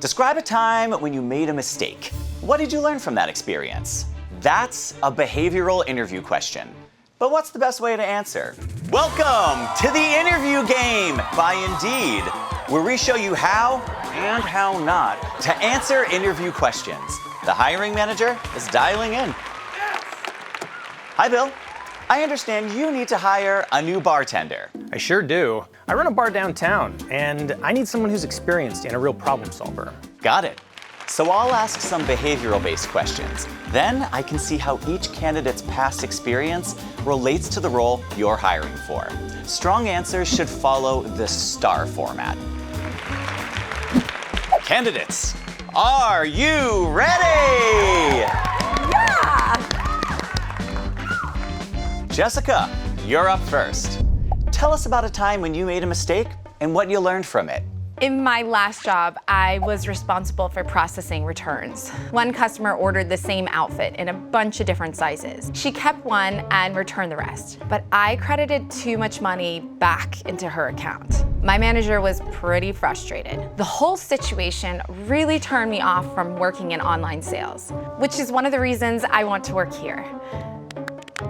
Describe a time when you made a mistake. What did you learn from that experience? That's a behavioral interview question. But what's the best way to answer? Welcome to the interview game by Indeed, where we show you how and how not to answer interview questions. The hiring manager is dialing in. Hi, Bill. I understand you need to hire a new bartender. I sure do. I run a bar downtown, and I need someone who's experienced and a real problem solver. Got it. So I'll ask some behavioral-based questions. Then I can see how each candidate's past experience relates to the role you're hiring for. Strong answers should follow the S.T.A.R format. Candidates, are you ready? Yeah! Jessica, you're up first. Tell us about a time when you made a mistake and what you learned from it. In my last job, I was responsible for processing returns. One customer ordered the same outfit in a bunch of different sizes. She kept one and returned the rest, but I credited too much money back into her account. My manager was pretty frustrated. The whole situation really turned me off from working in online sales, which is one of the reasons I want to work here.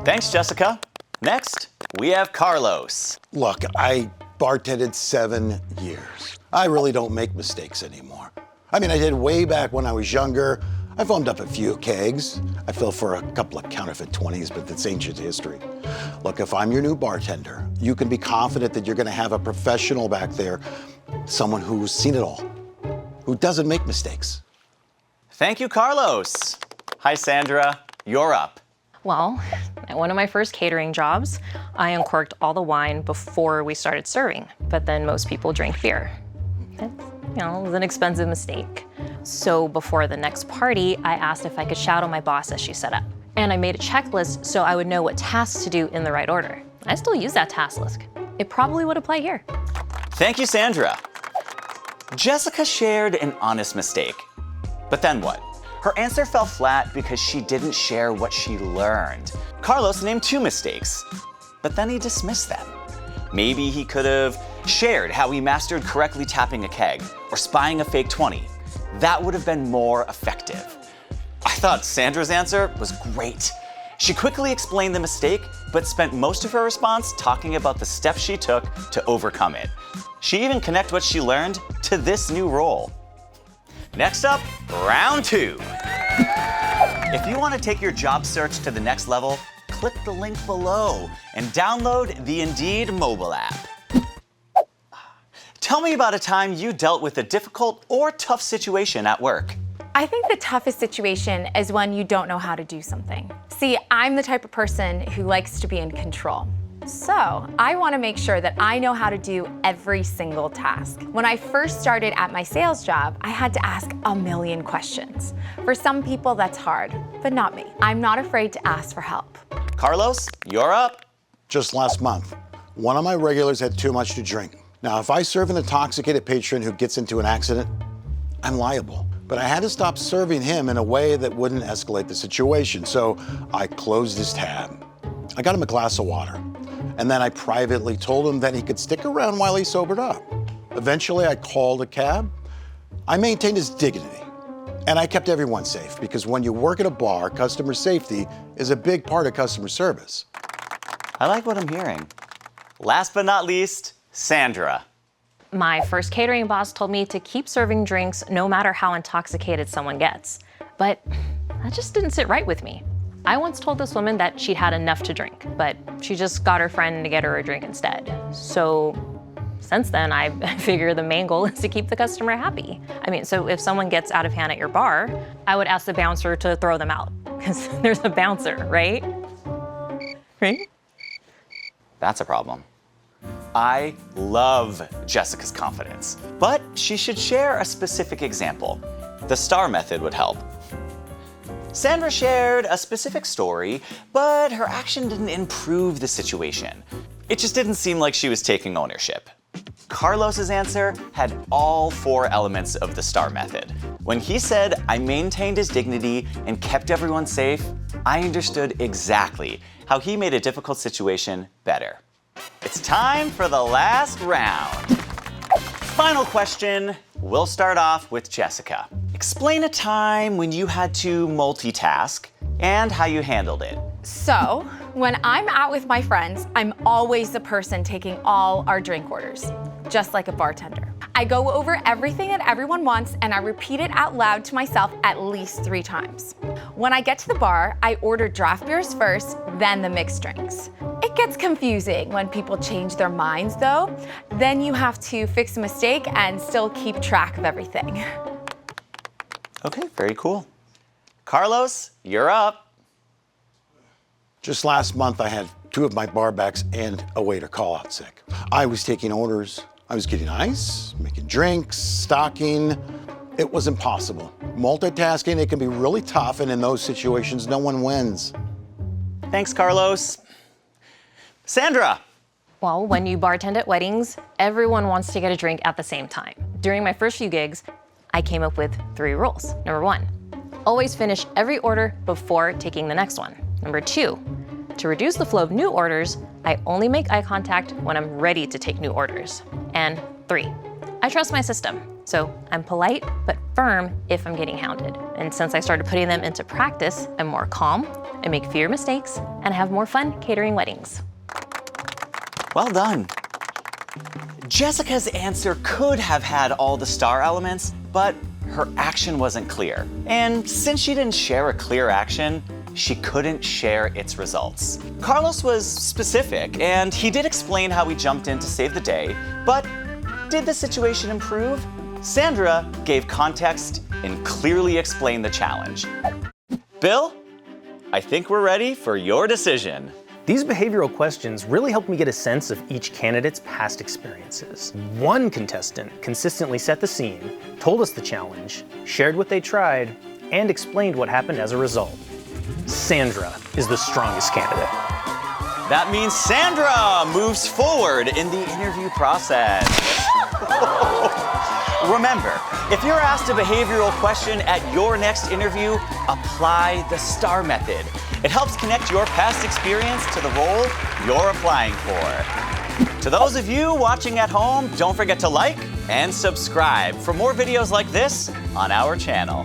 Thanks, Jessica. Next, we have Carlos. Look, I bartended 7 years. I really don't make mistakes anymore. I mean, I did way back when I was younger. I foamed up a few kegs. I fell for a couple of counterfeit 20s, but that's ancient history. Look, if I'm your new bartender, you can be confident that you're gonna have a professional back there, someone who's seen it all, who doesn't make mistakes. Thank you, Carlos. Hi, Sandra. You're up. Well, at one of my first catering jobs, I uncorked all the wine before we started serving, but then most people drank beer. It was an expensive mistake. So before the next party, I asked if I could shadow my boss as she set up. And I made a checklist so I would know what tasks to do in the right order. I still use that task list. It probably would apply here. Thank you, Sandra. Jessica shared an honest mistake. But then what? Her answer fell flat because she didn't share what she learned. Carlos named 2 mistakes, but then he dismissed them. Maybe he could have shared how he mastered correctly tapping a keg or spying a fake 20. That would have been more effective. I thought Sandra's answer was great. She quickly explained the mistake, but spent most of her response talking about the steps she took to overcome it. She even connected what she learned to this new role. Next up, round 2. If you want to take your job search to the next level, click the link below and download the Indeed mobile app. Tell me about a time you dealt with a difficult or tough situation at work. I think the toughest situation is when you don't know how to do something. See, I'm the type of person who likes to be in control. So I want to make sure that I know how to do every single task. When I first started at my sales job, I had to ask a million questions. For some people, that's hard, but not me. I'm not afraid to ask for help. Carlos, you're up. Just last month, one of my regulars had too much to drink. Now, if I serve an intoxicated patron who gets into an accident, I'm liable. But I had to stop serving him in a way that wouldn't escalate the situation, so I closed his tab. I got him a glass of water, and then I privately told him that he could stick around while he sobered up. Eventually, I called a cab. I maintained his dignity, and I kept everyone safe, because when you work at a bar, customer safety is a big part of customer service. I like what I'm hearing. Last but not least, Sandra. My first catering boss told me to keep serving drinks no matter how intoxicated someone gets. But that just didn't sit right with me. I once told this woman that she'd had enough to drink, but she just got her friend to get her a drink instead. So since then, I figure the main goal is to keep the customer happy. I mean, so if someone gets out of hand at your bar, I would ask the bouncer to throw them out, because there's a bouncer, right? Right? That's a problem. I love Jessica's confidence, but she should share a specific example. The S.T.A.R method would help. Sandra shared a specific story, but her action didn't improve the situation. It just didn't seem like she was taking ownership. Carlos's answer had all 4 elements of the S.T.A.R method. When he said, "I maintained his dignity and kept everyone safe," I understood exactly how he made a difficult situation better. It's time for the last round. Final question, We'll start off with Jessica. Explain a time when you had to multitask and how you handled it. So, when I'm out with my friends, I'm always the person taking all our drink orders, just like a bartender. I go over everything that everyone wants and I repeat it out loud to myself at least 3 times. When I get to the bar, I order draft beers first, then the mixed drinks. It gets confusing when people change their minds though. Then you have to fix a mistake and still keep track of everything. Okay, very cool. Carlos, you're up. Just last month, I had 2 of my bar backs and a waiter call out sick. I was taking orders. I was getting ice, making drinks, stocking. It was impossible. Multitasking, it can be really tough, and in those situations, no one wins. Thanks, Carlos. Sandra. Well, when you bartend at weddings, everyone wants to get a drink at the same time. During my first few gigs, I came up with 3 rules. Number 1, always finish every order before taking the next one. Number 2, to reduce the flow of new orders, I only make eye contact when I'm ready to take new orders. And 3, I trust my system. So I'm polite but firm if I'm getting hounded. And since I started putting them into practice, I'm more calm, I make fewer mistakes, and have more fun catering weddings. Well done. Jessica's answer could have had all the STAR elements, but her action wasn't clear. And since she didn't share a clear action, she couldn't share its results. Carlos was specific, and he did explain how he jumped in to save the day, but did the situation improve? Sandra gave context and clearly explained the challenge. Bill, I think we're ready for your decision. These behavioral questions really helped me get a sense of each candidate's past experiences. One contestant consistently set the scene, told us the challenge, shared what they tried, and explained what happened as a result. Sandra is the strongest candidate. That means Sandra moves forward in the interview process. Remember, if you're asked a behavioral question at your next interview, apply the STAR method. It helps connect your past experience to the role you're applying for. To those of you watching at home, don't forget to like and subscribe for more videos like this on our channel.